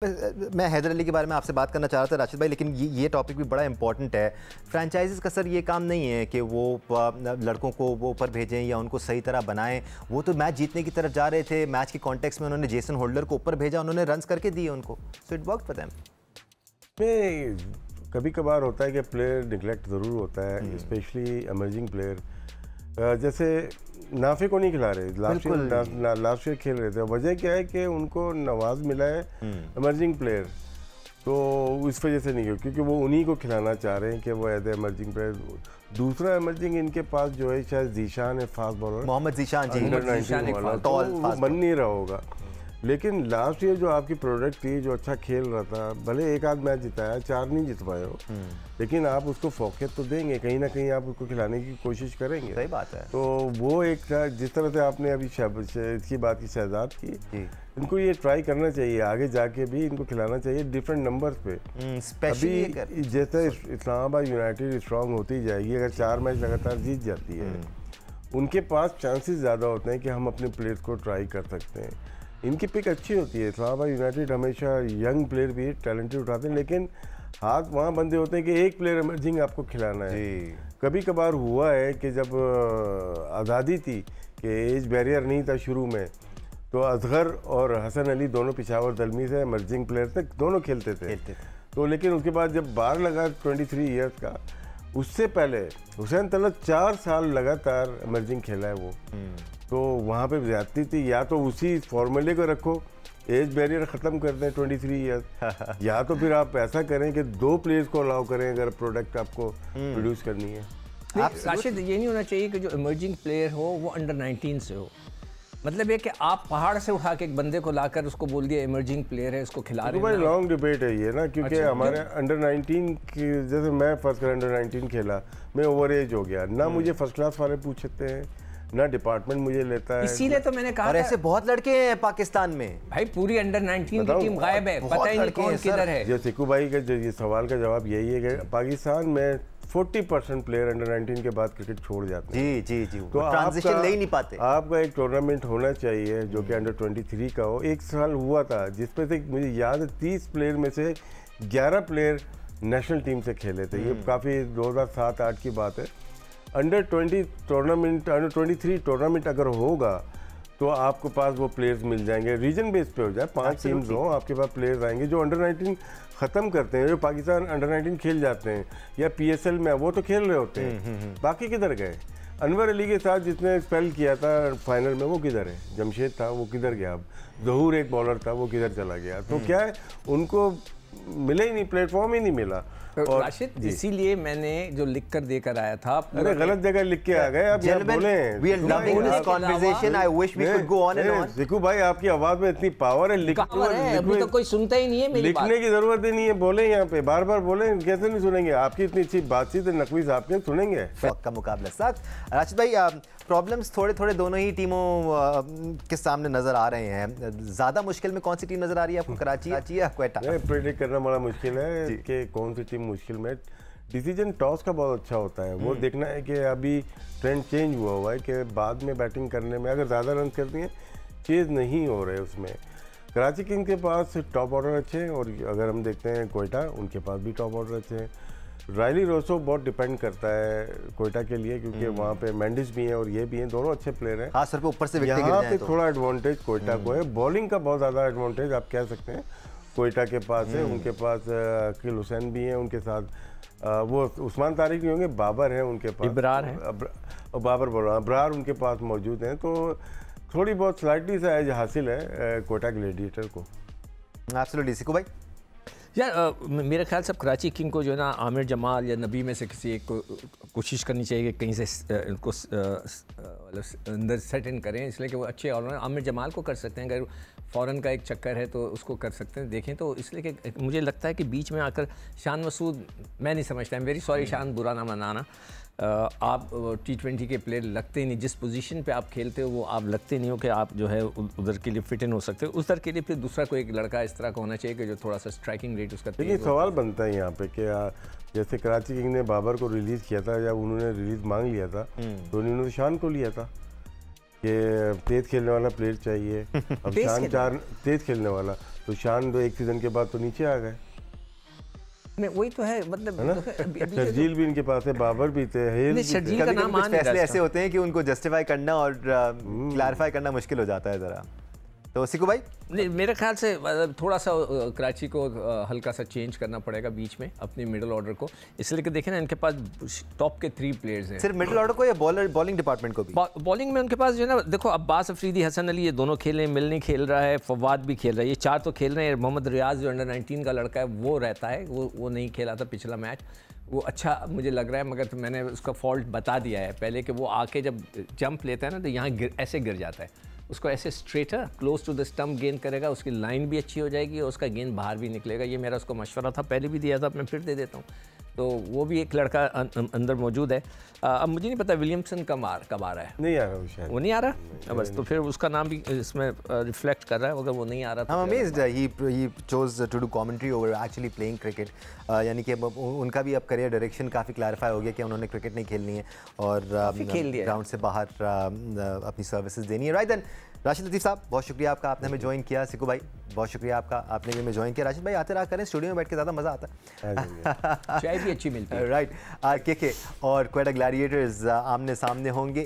मैं हैदर अली के बारे में आपसे बात करना चाह रहा था राशिद भाई, लेकिन ये टॉपिक भी बड़ा इंपॉर्टेंट है। फ्रेंचाइजीज़ का सर ये काम नहीं है कि वो लड़कों को वो ऊपर भेजें या उनको सही तरह बनाएं। वो तो मैच जीतने की तरफ जा रहे थे, मैच के कॉन्टेक्स्ट में उन्होंने जेसन होल्डर को ऊपर भेजा, उन्होंने रन्स करके दिए उनको, so it work for them. कभी कभार होता है कि प्लेयर निगलेक्ट ज़रूर होता है, स्पेशली इमर्जिंग प्लेयर। जैसे नाफे को नहीं खिला रहे, लास्ट ईयर खेल रहे थे। वजह क्या है कि उनको नवाज मिला है इमर्जिंग प्लेयर, तो इस वजह से नहीं हो, क्योंकि वो उन्हीं को खिलाना चाह रहे हैं कि वो एज इमर्जिंग प्लेयर। दूसरा इमर्जिंग इनके पास जो है शायद जीशान है, फास्ट बॉलर मोहम्मद जीशान जी, अंडर 19 वाला, तो वो बन नहीं रहा होगा। लेकिन लास्ट ईयर जो आपकी प्रोडक्ट थी, जो अच्छा खेल रहा था, भले एक आध मैच जिताया, 4 नहीं जितवाए हो, लेकिन आप उसको फोकस तो देंगे, कहीं ना कहीं आप उसको खिलाने की कोशिश करेंगे। सही बात है। तो वो एक था, जिस तरह से आपने अभी इसकी बात की, शहजाद की, इनको ये ट्राई करना चाहिए, आगे जाके भी इनको खिलाना चाहिए डिफरेंट नंबर्स पे। अभी जैसे इस्लामाबाद यूनाइटेड स्ट्रांग होती जाएगी, अगर 4 मैच लगातार जीत जाती है, उनके पास चांसेस ज़्यादा होते हैं कि हम अपने प्लेयर्स को ट्राई कर सकते हैं। इनकी पिक अच्छी होती है, इस्लामाबाद यूनाइटेड हमेशा यंग प्लेयर भी टैलेंटेड उठाते हैं, लेकिन हाथ वहाँ बंदे होते हैं कि एक प्लेयर इमर्जिंग आपको खिलाना है। कभी कभार हुआ है कि जब आज़ादी थी कि एज बैरियर नहीं था शुरू में, तो असगर और हसन अली दोनों पिशावर दलमी से इमर्जिंग प्लेयर थे, दोनों खेलते थे। तो लेकिन उसके बाद जब बार लगा 23 ईयर्स का, उससे पहले हुसैन तलत 4 साल लगातार इमर्जिंग खेला है वो। तो वहाँ पे ज्यादती थी, या तो उसी फॉर्मूले को रखो, एज बैरियर ख़त्म कर दें 23 ईयर्स, या तो फिर आप ऐसा करें कि 2 प्लेयर्स को अलाउ करें अगर प्रोडक्ट आपको प्रोड्यूस करनी है। राशिद, ये नहीं होना चाहिए कि जो इमर्जिंग प्लेयर हो वो अंडर 19 से हो। मतलब ये कि आप पहाड़ से उठा के एक बंदे को लाकर उसको बोल दिया इमर्जिंग प्लेयर है, उसको खिला रहे हैं। भाई लॉन्ग डिबेट है ये ना, क्योंकि हमारे अंडर 19 की, जैसे मैं फर्स्ट क्लास अंडर 19 खेला, मैं ओवर एज हो गया ना, मुझे फर्स्ट क्लास वाले पूछते हैं ना, डिपार्टमेंट मुझे लेता है। इसीलिए तो मैंने कहा, और ऐसे बहुत लड़के हैं पाकिस्तान में भाई, पूरी अंडर 19 की टीम गायब है, पता ही नहीं कौन किधर है। जो सिकू भाई का ये सवाल का जवाब यही है कि पाकिस्तान में 40% प्लेयर अंडर 19 के बाद क्रिकेट छोड़ जाते हैं। जी, तो ट्रांजिशन ले ही नहीं पाते। आपका एक टूर्नामेंट होना चाहिए जो कि अंडर 23 का हो। एक साल हुआ था जिसपे से मुझे याद है 30 प्लेयर में से 11 प्लेयर नेशनल टीम से खेले थे। ये काफ़ी 2007-8 की बात है। अंडर 20 टूर्नामेंट, अंडर 23 टूर्नामेंट अगर होगा तो आपके पास वो प्लेयर्स मिल जाएंगे, रीजन बेस पे हो जाए, 5 टीम्स हो, आपके पास प्लेयर्स आएंगे जो अंडर 19 ख़त्म करते हैं। जो पाकिस्तान अंडर 19 खेल जाते हैं या PSL में, वो तो खेल रहे होते हैं, बाकी किधर गए? अनवर अली के साथ जिसने स्पेल किया था फाइनल में, वो किधर है? जमशेद था, वो किधर गया? अब जहूर एक बॉलर था, वो किधर चला गया? तो क्या है, उनको मिले ही नहीं, प्लेटफॉर्म ही नहीं मिला। और राशिद, इसीलिए मैंने जो लिख कर देकर आया था, अरे गलत जगह लिख के आ गए आप। देखो भाई, आपकी आवाज में इतनी पावर है, अभी तो कोई सुनता ही नहीं है मेरी बात। लिखने की जरूरत ही नहीं है, बोले यहाँ पे बार बार बोले, कैसे नहीं सुनेंगे? आपकी इतनी अच्छी बातचीत है नकवी साहब के, सुनेंगे का मुकाबला सख्त। राशिद भाई, प्रॉब्लम्स थोड़े थोड़े दोनों ही टीमों के सामने नजर आ रहे हैं। ज्यादा मुश्किल में कौन सी टीम नजर आ रही है आपको, कराची या क्वेटा? प्रेडिक्ट करना बड़ा मुश्किल है कि कौन सी टीम मुश्किल में। डिसीजन टॉस का बहुत अच्छा होता है, वो देखना है कि अभी ट्रेंड चेंज हुआ है कि बाद में बैटिंग करने में अगर ज़्यादा रन करती हैं, चेज नहीं हो रहे उसमें। कराची किंग के पास टॉप ऑर्डर अच्छे हैं, और अगर हम देखते हैं कोयटा, उनके पास भी टॉप ऑर्डर अच्छे हैं। रायली रोसो बहुत डिपेंड करता है कोयटा के लिए, क्योंकि वहाँ पे मेंडिस भी हैं और ये भी हैं, दोनों अच्छे प्लेयर हैं। खास तौर पे ऊपर से यहाँ पे थोड़ा एडवांटेज कोयटा को है, बॉलिंग का बहुत ज़्यादा एडवांटेज आप कह सकते हैं कोयटा के पास है। उनके पास अकील हुसैन भी हैं, उनके साथ वो उस्मान तारिक नहीं होंगे, बाबर है उनके पास, इब्रार है, बाबर बोल रहा हूँ, अब्रार उनके पास मौजूद हैं। तो थोड़ी बहुत स्लाइटली सा एज हासिल है कोयटा ग्लेडिएटर को। एब्सोल्युटली। सिकू भाई, यार मेरे ख्याल से कराची किंग को जो है ना, आमिर जमाल या नबी में से किसी एक को कोशिश करनी चाहिए कि कहीं से इनको अंदर सेट इन करें, इसलिए कि वो अच्छे और आमिर जमाल को कर सकते हैं। अगर फ़ौरन का एक चक्कर है तो उसको कर सकते हैं, देखें तो। इसलिए कि मुझे लगता है कि बीच में आकर शान मसूद, मैं नहीं समझता, आई एम वेरी सॉरी शान, बुरा ना मनाना, आप T20 के प्लेयर लगते नहीं, जिस पोजीशन पे आप खेलते हो वो आप लगते नहीं हो कि आप जो है उधर के लिए फिट इन हो सकते हो। उधर के लिए फिर दूसरा कोई एक लड़का इस तरह का होना चाहिए कि जो थोड़ा सा स्ट्राइकिंग रेट उसका। लेकिन सवाल बनता है यहाँ पे कि जैसे कराची किंग ने बाबर को रिलीज़ किया था, जब उन्होंने रिलीज़ मांग लिया था तो उन्होंने शान को लिया था कि तेज़ खेलने वाला प्लेयर चाहिए। अब शान 4 तेज़ खेलने वाला, तो शान तो एक सीजन के बाद तो नीचे आ गए। नहीं वही तो है, मतलब शर्जील भी इनके पास है, बाबर भी थे, हेल भी थे। कभी कुछ फैसले ऐसे होते हैं कि उनको जस्टिफाई करना और क्लैरिफाई करना मुश्किल हो जाता है ज़रा। तो सिकू भाई नहीं, मेरे ख्याल से थोड़ा सा कराची को हल्का सा चेंज करना पड़ेगा बीच में अपनी मिडिल ऑर्डर को, इसलिए कि देखें ना इनके पास टॉप के 3 प्लेयर्स हैं। सिर्फ मिडिल ऑर्डर को या बॉलिंग डिपार्टमेंट को भी? बॉलिंग में उनके पास जो है ना, देखो अब्बास अफरीदी, हसन अली, ये दोनों खेल रहे हैं, मिलनी खेल रहा है, फवाद भी खेल रहा है, ये 4 तो खेल रहे हैं। मोहम्मद रियाज जो अंडर 19 का लड़का है वो रहता है, वो नहीं खेला था पिछला मैच, वो अच्छा मुझे लग रहा है, मगर तो मैंने उसका फॉल्ट बता दिया है पहले कि वो आके जब जंप लेता है ना तो यहाँ ऐसे गिर जाता है, उसको ऐसे straighter close to the stump गेंद करेगा, उसकी लाइन भी अच्छी हो जाएगी और उसका गेंद बाहर भी निकलेगा। ये मेरा उसको मशवरा था, पहले भी दिया था, मैं फिर दे देता हूँ। तो वो भी एक लड़का अंदर मौजूद है। अब मुझे नहीं पता विलियमसन कब आ रहा है, नहीं आ रहा वो शायद, वो नहीं आ रहा बस, तो फिर उसका नाम भी इसमें रिफ्लेक्ट कर रहा है, अगर वो नहीं आ रहा तो I'm amazed he chose to do commentary over actually playing cricket, यानी कि उनका भी अब करियर डायरेक्शन काफ़ी क्लैरिफाई हो गया कि उन्होंने क्रिकेट नहीं खेलनी है और ग्राउंड से बाहर अपनी सर्विसेज देनी है। राइट देन, राशिद लतीफ़ साहब बहुत शुक्रिया आपका, आपने हमें ज्वाइन किया। सिकू भाई बहुत शुक्रिया आपका, आपने भी हमें ज्वाइन किया। राशिद भाई आते रहा करें, स्टूडियो में बैठ के ज़्यादा मज़ा आता है, चाय भी अच्छी मिलती है। राइट, KK और क्वेटा ग्लैडिएटर्स आमने सामने होंगे।